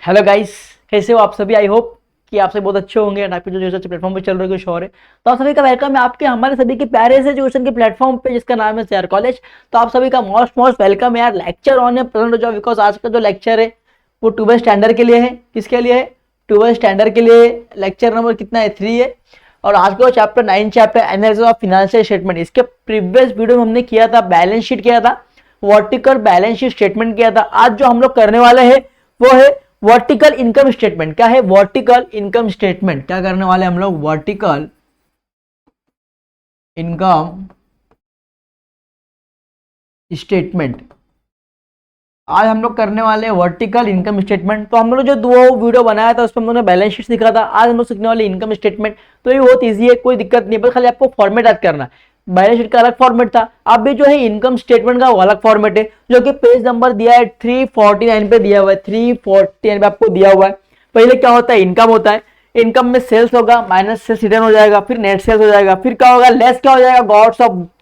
Hello guys, कैसे हो आप सभी। आई होप कि आप सभी बहुत अच्छे होंगे एंड आपके जो प्लेटफॉर्म पे चल रहे हो कुछ और है। तो आप सभी का वेलकम है आपके हमारे सभी के प्यारे से एजुकेशन के प्लेटफॉर्म पे जिसका नाम है CR कॉलेज। तो आप सभी का मोस्ट वेलकम है यार। लेक्चर ऑन है, प्रेजेंट हो जाओ बिकॉज आज का जो लेक्चर है वो 12 स्टैंडर्ड के लिए है। किसके लिए है? 12 स्टैंडर्ड के लिए। लेक्चर नंबर कितना है? 3 है। और आज का chapter 9 chapter analysis of financial statement. इसके प्रीवियस वीडियो में हमने किया था बैलेंस शीट किया था, वर्टिकल बैलेंस शीट स्टेटमेंट किया था। आज जो हम लोग करने वाले हैं वो है वर्टिकल इनकम स्टेटमेंट। क्या है वर्टिकल इनकम स्टेटमेंट? क्या करने वाले हम लोग? Vertical income statement. आज हम लोग करने वाले हैं वर्टिकल इनकम स्टेटमेंट। तो हम लोग जो दो वीडियो बनाया था उसमें हम लोगों ने बैलेंस शीट सीखा था। आज हम लोग सीखने वाले इनकम स्टेटमेंट। तो ये बहुत ईजी है, कोई दिक्कत नहीं है, बस खाली आपको फॉर्मेट याद करना है। बैलेंस शीट का अलग फॉर्मेट था, अब भी जो है इनकम स्टेटमेंट का वो अलग फॉर्मेट है, जो कि पेज नंबर दिया है 349 पे दिया हुआ है। 349 पे आपको दिया हुआ है। पहले क्या होता है? इनकम होता है। इनकम में सेल्स होगा, माइनस सेल्स रिटर्न हो जाएगा, फिर नेट सेल्स हो जाएगा, फिर क्या होगा? लेस क्या हो जाएगा?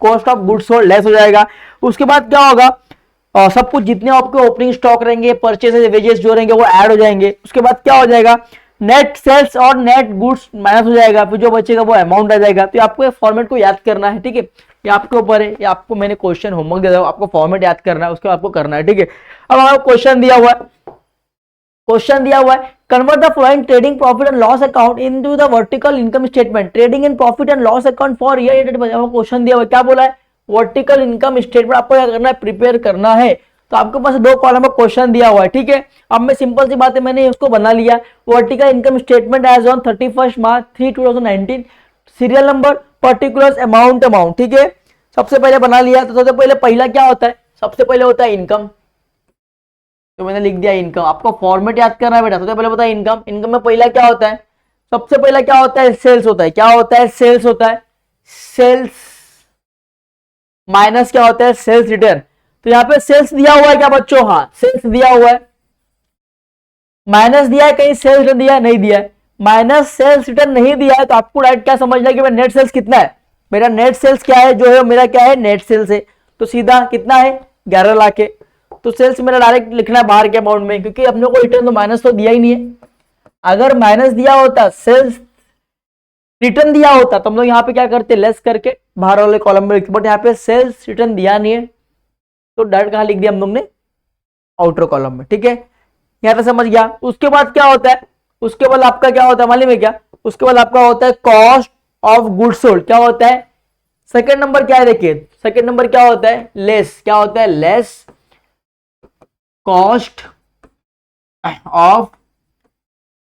Cost of goods sold less हो जाएगा। उसके बाद क्या होगा? और सब कुछ जितने आपके ओपनिंग स्टॉक रहेंगे, परचेज वेजेस जो रहेंगे वो ऐड हो जाएंगे। उसके बाद क्या हो जाएगा? नेट सेल्स और नेट गुड्स माइनस हो जाएगा, फिर जो बचेगा वो अमाउंट आ जाएगा। तो आपको ये फॉर्मेट को याद करना है, ठीक है। ये आपके ऊपर है, ये आपको मैंने क्वेश्चन होमवर्क दे दिया, आपको फॉर्मेट याद करना है, उसको आपको करना है, ठीक है। अब आपको क्वेश्चन दिया हुआ है, convert the flowing trading profit and loss account into the vertical income statement. Trading and profit and loss account for year ended. Question दिया हुआ है, क्या बोला है? वर्टिकल इनकम स्टेटमेंट आपको क्या करना है? प्रिपेयर करना है। तो आपके पास दो कॉलम में क्वेश्चन दिया हुआ है, ठीक है। अब मैं सिंपल सी बात है, मैंने उसको बना लिया। Vertical income statement as on 31 March 2019, serial number, particulars, amount, ठीक है। सबसे पहले बना लिया। तो सबसे पहले पहला क्या होता है? सबसे पहले होता है इनकम। तो मैंने लिख दिया इनकम। आपको फॉर्मेट याद करना है बेटा। सबसे पहले बताया इनकम। इनकम में पहला क्या होता है? सबसे पहला क्या होता है? सेल्स होता है। क्या होता है? सेल्स होता है। सेल्स माइनस क्या होता है? Sales return. तो यहाँ पे सेल्स दिया हुआ है क्या बच्चों? हाँ, सेल्स दिया हुआ है। माइनस दिया है कहीं? सेल्स रिटर्न दिया है? नहीं दिया है। माइनस सेल्स रिटर्न नहीं दिया है तो आपको डायरेक्ट क्या समझना है कि नेट सेल्स कितना है? मेरा नेट सेल्स क्या है? जो है मेरा क्या है? नेट सेल्स है। तो सीधा कितना है? 11 लाख है। तो सेल्स मेरा डायरेक्ट लिखना है बाहर के अमाउंट में, क्योंकि अपने को रिटर्न तो माइनस तो दिया ही नहीं है। अगर माइनस दिया होता, सेल्स रिटर्न दिया होता, तो हम लोग यहाँ पे क्या करते? लेस करके बाहर वाले कॉलम में लिखते। बट यहाँ पे सेल्स रिटर्न दिया नहीं है तो डायरेक्ट कहां लिख दिया हम लोग ने? आउटर कॉलम में, ठीक है। यहां तक समझ गया। उसके बाद क्या होता है? उसके बाद आपका क्या होता है मालूम है क्या? उसके बाद आपका होता है कॉस्ट ऑफ गुड्स सोल्ड। क्या होता है? सेकंड नंबर क्या है? देखिए सेकंड नंबर क्या होता है? लेस। क्या होता है? Less cost of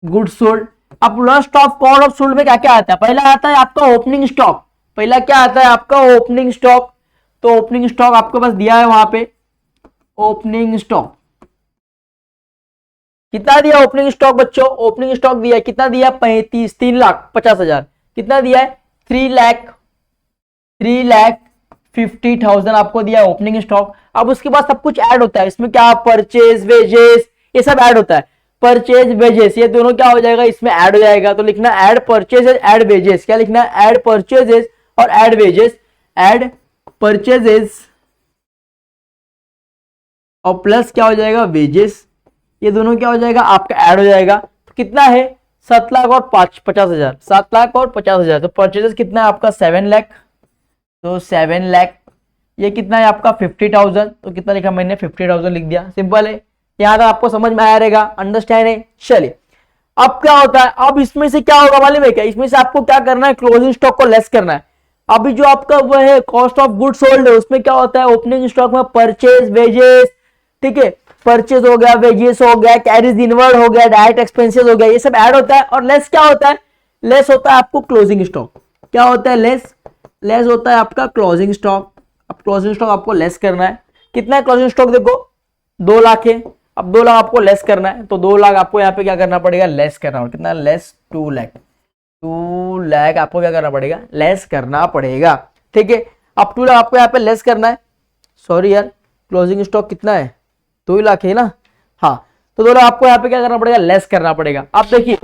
goods sold. अब lost of cost of sold में क्या क्या आता है? पहला आता है आपका ओपनिंग स्टॉक। पहला क्या आता है आपका? Opening stock. तो ओपनिंग स्टॉक आपके पास दिया है वहां पे। ओपनिंग स्टॉक कितना दिया? ओपनिंग स्टॉक बच्चों, ओपनिंग स्टॉक दिया है कितना? दिया 3,50,000। कितना दिया है? 3,50,000 आपको दिया ओपनिंग स्टॉक। अब उसके बाद सब कुछ ऐड होता है इसमें। क्या? परचेज वेजेस ये सब ऐड होता है। परचेज वेजेस ये दोनों क्या हो जाएगा? इसमें ऐड हो जाएगा। तो लिखना ऐड परचेजेस ऐड वेजेस। क्या लिखना है? ऐड परचेजेस और ऐड वेजेस। ऐड परचेजेस और प्लस क्या हो जाएगा? वेजेस। ये दोनों क्या हो जाएगा? आपका ऐड हो जाएगा। तो कितना है? 7 लाख और 50,000। 7 लाख और 50,000। तो परचेजेस कितना है आपका? 7 लाख। तो 7 लाख। ये कितना है आपका? 50,000। तो कितना लिखा मैंने? 50,000 लिख दिया। सिंपल है। यहां तक आपको समझ में आया रहेगा, अंडरस्टैंड है। चलिए अब क्या होता है? अब इसमें से क्या होगा मालूम है क्या? इसमें से आपको क्या करना है? क्लोजिंग स्टॉक को लेस करना है। अभी जो आपका वो है कॉस्ट ऑफ गुड सोल्ड है, उसमें क्या होता है? ओपनिंग स्टॉक में परचेज वेजेस, ठीक है, परचेज हो गया, वेजेस हो गया, कैरीज इनवर्ड हो गया, डायरेक्ट एक्सपेंसेस हो गया, ये सब ऐड होता है। और लेस क्या होता है? लेस होता है आपको क्लोजिंग स्टॉक। क्या होता है? लेस होता है आपका क्लोजिंग स्टॉक। अब क्लोजिंग स्टॉक आपको लेस करना है। कितना है क्लोजिंग स्टॉक? देखो 2 लाख है। अब 2 लाख आपको लेस करना है, तो 2 लाख आपको यहाँ पे क्या करना पड़ेगा? लेस करना पड़ेगा। कितना? लेस 2 लाख। 2 लाख आपको क्या करना पड़ेगा? लेस करना पड़ेगा, ठीक है। अब 2 लाख आपको यहाँ पे लेस करना है। सॉरी यार, क्लोजिंग स्टॉक कितना है? 2 लाख है ना? हाँ, तो 2 लाख आपको यहाँ पे क्या करना पड़ेगा? लेस करना पड़ेगा। अब देखिए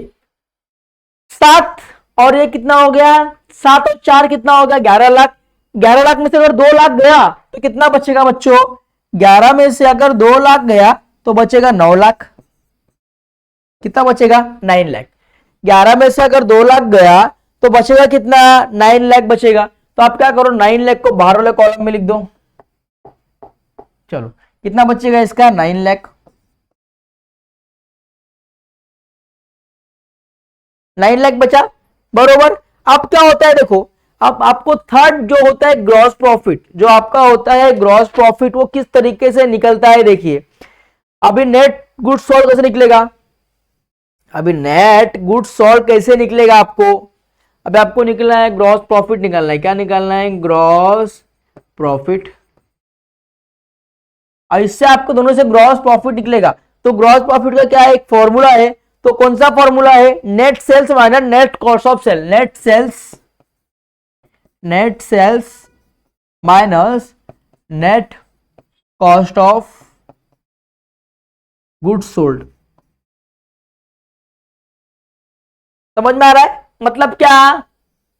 7 और ये कितना हो गया? 7 और 4 कितना हो गया? 11 लाख। 11 लाख में से अगर 2 लाख गया तो कितना बचेगा बच्चों? 11 में से अगर 2 लाख गया तो बचेगा 9 लाख। कितना बचेगा 9 लाख। 11 में से अगर 2 लाख गया तो बचेगा कितना 9 लाख बचेगा। तो आप क्या करो 9 लाख को बाहर वाले कॉलम में लिख दो। चलो कितना बचेगा इसका 9 लाख। 9 लाख बचा बरोबर। अब क्या होता है देखो, अब आपको थर्ड जो होता है ग्रॉस प्रॉफिट, जो आपका होता है ग्रॉस प्रॉफिट, वो किस तरीके से निकलता है देखिए। अभी नेट गुड्स सोल्ड कैसे निकलेगा, अभी नेट गुड्स सोल्ड कैसे निकलेगा आपको, अभी आपको निकलना है ग्रॉस प्रॉफिट निकालना है। क्या निकालना है ग्रॉस प्रॉफिट। और इससे आपको दोनों से ग्रॉस प्रॉफिट निकलेगा। तो ग्रॉस प्रॉफिट का क्या है एक फॉर्मूला है, तो कौन सा फॉर्मूला है net sales minus net cost of sale. Net sales minus net cost of goods sold. समझ में आ रहा है मतलब क्या,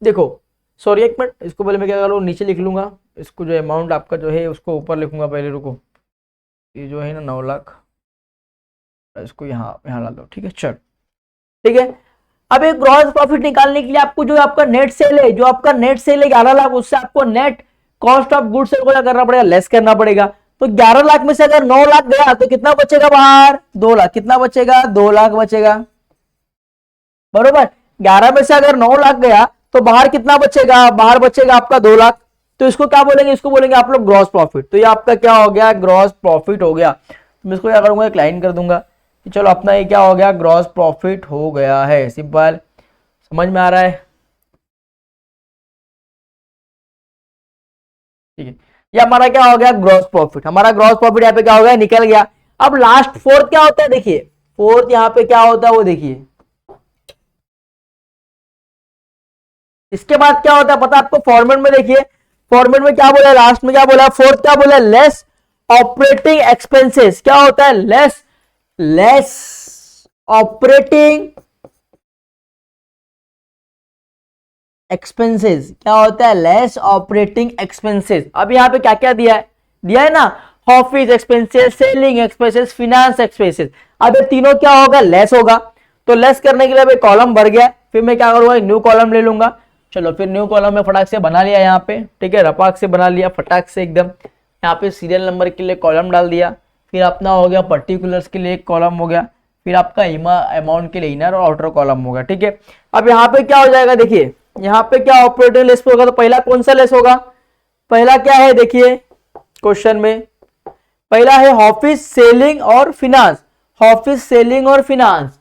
देखो सॉरी एक मिनट, इसको पहले मैं क्या करूँ नीचे लिख लूंगा, इसको जो अमाउंट आपका जो है उसको ऊपर लिखूंगा पहले, रुको ये जो है ना 9 लाख, इसको यहाँ ला दो, ठीक है चल ठीक है। अब एक ग्रॉस प्रॉफिट निकालने के लिए आपको जो आपका नेट सेल है, जो आपका नेट सेल है 11 लाख, उससे आपको net cost of goods sale को क्या करना पड़ेगा लेस करना पड़ेगा। तो 11 लाख में से अगर 9 लाख गया तो कितना बचेगा बाहर 2 लाख। कितना बचेगा 2 लाख बचेगा बरोबर। 11 में से अगर 9 लाख गया तो बाहर कितना बचेगा, बाहर बचेगा आपका 2 लाख। तो इसको क्या बोलेंगे, इसको बोलेंगे आप लोग ग्रॉस प्रॉफिट। तो ये आपका क्या हो गया ग्रॉस प्रॉफिट हो गया। तो मैं इसको क्या करूंगा एक लाइन कर दूंगा कि चलो अपना ये क्या हो गया ग्रॉस प्रॉफिट हो गया है। सिंपल, समझ में आ रहा है, ठीक है। ये हमारा क्या हो गया ग्रॉस प्रॉफिट, हमारा ग्रॉस प्रॉफिट यहाँ पे क्या हो गया निकल गया। अब लास्ट फोर्थ क्या होता है देखिए, फोर्थ यहाँ पे क्या होता है वो देखिए। इसके बाद क्या होता है पता आपको, फॉर्मेट में देखिए, फॉर्मेट में क्या बोला लास्ट में, क्या बोला फोर्थ क्या बोला लेस ऑपरेटिंग एक्सपेंसेस। क्या होता है लेस ऑपरेटिंग एक्सपेंसेस। क्या होता है लेस ऑपरेटिंग एक्सपेंसेस। अब यहाँ पे क्या क्या दिया है ना, office expenses, selling expenses, finance expenses. अब ये तीनों क्या होगा लेस होगा। तो लेस करने के लिए अभी कॉलम भर गया, फिर मैं क्या करूंगा न्यू कॉलम ले लूंगा। चलो फिर न्यू कॉलम में फटाक से बना लिया यहाँ पे, ठीक है रपाक से बना लिया फटाक से एकदम। यहाँ पे सीरियल नंबर के लिए कॉलम डाल दिया, फिर अपना हो गया पर्टिकुलर्स के लिए एक कॉलम हो गया, फिर आपका अमाउंट के लिए इनर और आउटर कॉलम होगा, ठीक है। अब यहाँ पे क्या हो जाएगा देखिए, यहाँ पे क्या ऑपरेटिंग लेस होगा, तो पहला कौन सा लेस होगा, पहला क्या है देखिए क्वेश्चन में, पहला है ऑफिस सेलिंग और फिनांस। ऑफिस सेलिंग और फिनांस,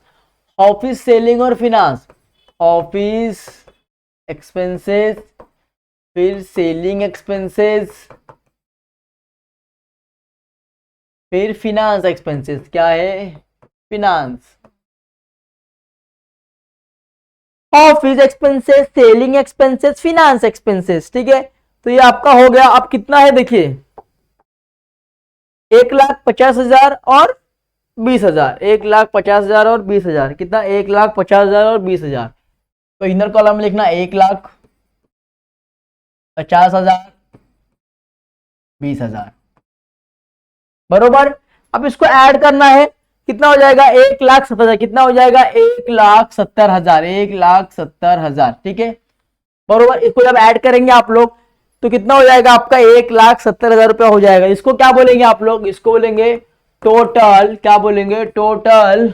ऑफिस सेलिंग और फिनांस, ऑफिस एक्सपेंसेस, फिर सेलिंग एक्सपेंसेस, फिर फिनांस एक्सपेंसेस। क्या है finance, office expenses, selling expenses, finance expenses, ठीक है। तो ये आपका हो गया। अब कितना है देखिए 1,50,000 और 20,000, 1,50,000 और 20,000, कितना 1,50,000 और 20,000। तो इनर कॉलम में लिखना 1,50,000 20,000 बरोबर। अब इसको ऐड करना है, कितना हो जाएगा 1,70,000, कितना हो जाएगा 1,70,000, 1,70,000, ठीक है बरोबर। इसको जब ऐड करेंगे आप लोग तो कितना हो जाएगा आपका 1,70,000 रुपया हो जाएगा। इसको क्या बोलेंगे आप लोग, इसको बोलेंगे टोटल, क्या बोलेंगे टोटल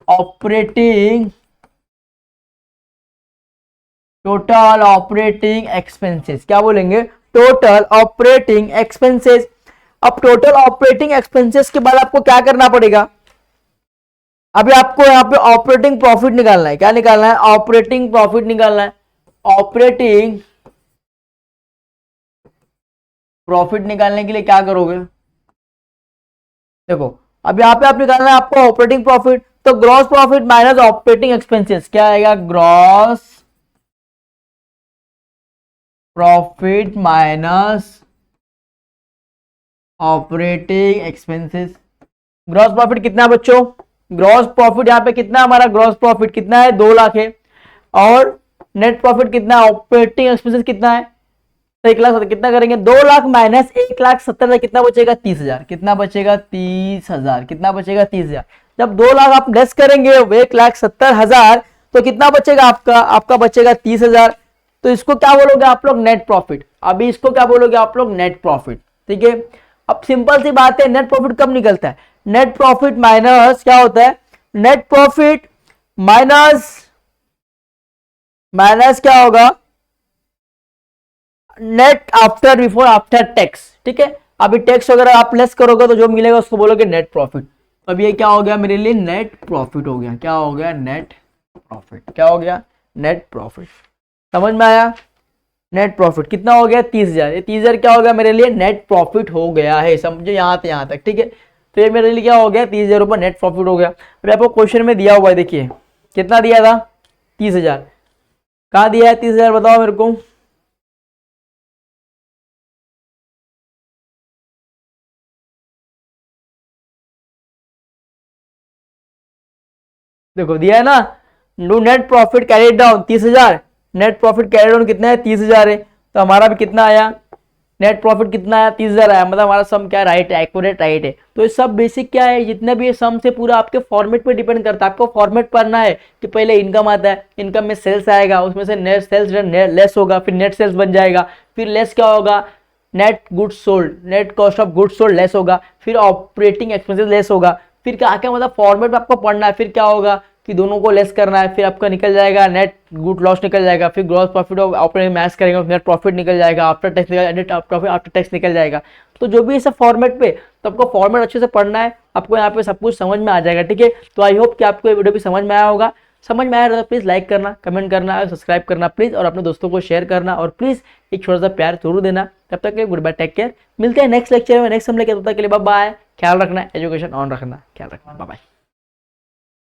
ऑपरेटिंग एक्सपेंसेस। क्या बोलेंगे टोटल ऑपरेटिंग एक्सपेंसेस। अब टोटल ऑपरेटिंग एक्सपेंसेस के बाद आपको क्या करना पड़ेगा, अभी आपको यहाँ पे ऑपरेटिंग प्रॉफिट निकालना है। क्या निकालना है ऑपरेटिंग प्रॉफिट निकालना है। ऑपरेटिंग प्रॉफिट निकालने के लिए क्या करोगे, देखो अब यहाँ पे आप निकालना है आपको ऑपरेटिंग प्रॉफिट। तो gross profit minus operating expenses क्या आएगा, gross profit minus operating expenses. Gross profit कितना बच्चों, ग्रॉस प्रॉफिट यहाँ पे कितना हमारा ग्रॉस प्रॉफिट कितना है 2 लाख है, और नेट प्रॉफिट कितना ऑपरेटिंग एक्सपेंसेस कितना है तो 1 लाख कितना करेंगे, 2 लाख माइनस 1,70,000 कितना बचेगा, 30,000। कितना बचेगा, 30,000। कितना बचेगा, 30,000। जब 2 लाख आप लेस करेंगे 1,70,000 तो कितना बचेगा आपका, आपका बचेगा 30,000। तो इसको क्या बोलोगे आप लोग, नेट प्रॉफिट। अभी इसको क्या बोलोगे आप लोग, नेट प्रॉफिट। ठीक है, अब सिंपल सी बात है, नेट प्रॉफिट कब निकलता है, नेट प्रॉफिट माइनस क्या होता है, नेट प्रॉफिट माइनस माइनस क्या होगा, net after before after tax. ठीक है, अभी टैक्स वगैरह आप लेस करोगे तो जो मिलेगा उसको बोलोगे नेट प्रॉफिट। अब ये क्या हो गया मेरे लिए, नेट प्रॉफिट हो गया। क्या हो गया, नेट प्रॉफिट। क्या हो गया, नेट प्रॉफिट। समझ में आया, नेट प्रॉफिट कितना हो गया, 30,000। ये 30,000 क्या हो गया मेरे लिए, नेट प्रॉफिट हो गया है। समझो यहाँ से यहाँ तक। ठीक है, तो ये मेरे लिए क्या हो गया, 30,000 रुपये नेट प्रॉफिट हो गया। अभी आपको क्वेश्चन में दिया हुआ है, देखिए कितना दिया था, 30,000। कहाँ दिया है 30,000, बताओ मेरे को। देखो दिया है ना, no net profit carried down 30,000, net profit carried down कितना है, 30,000 है। तो हमारा भी कितना आया, नेट प्रॉफिट कितना आया, 30,000 आया। मतलब हमारा सम क्या राइट है, एक्यूरेट राइट है। तो ये सब बेसिक क्या है, जितने भी ये सम से पूरा आपके फॉर्मेट पे डिपेंड करता है। आपको फॉर्मेट पढ़ना है कि पहले इनकम आता है, इनकम में सेल्स आएगा, उसमें से नेट सेल्स लेस होगा, फिर नेट सेल्स बन जाएगा, फिर लेस क्या होगा, net goods sold, net cost of goods sold less होगा, फिर ऑपरेटिंग एक्सपेंसेस लेस होगा, फिर क्या क्या मतलब फॉर्मेट में आपको पढ़ना है। फिर क्या होगा कि दोनों को लेस करना है, फिर आपका निकल जाएगा नेट गुड लॉस निकल जाएगा, फिर ग्रॉस प्रॉफिट और ऑपरेटिंग मैच करेंगे, नेट प्रॉफिट निकल जाएगा, आफ्टर टैक्स निकल, नेट प्रॉफिट आफ्टर टैक्स निकल जाएगा। तो जो भी है सब फॉर्मेट पे, तो आपको फॉर्मेट अच्छे से पढ़ना है, आपको यहाँ पे सब कुछ समझ में आ जाएगा। ठीक है, तो आई होप कि आपको ये वीडियो भी समझ में आया होगा। समझ में आया तो प्लीज़ लाइक करना, कमेंट करना, सब्सक्राइब करना प्लीज़, और अपने दोस्तों को शेयर करना, और प्लीज़ एक छोटा सा प्यार जरूर देना। तब तक के गुड बाय, टेक केयर। मिलते हैं नेक्स्ट लेक्चर में, नेक्स्ट हम लेके, तब तक के लिए बाय बाय। ख्याल रखना, एजुकेशन ऑन रखना, ख्याल रखना, बाय बाय।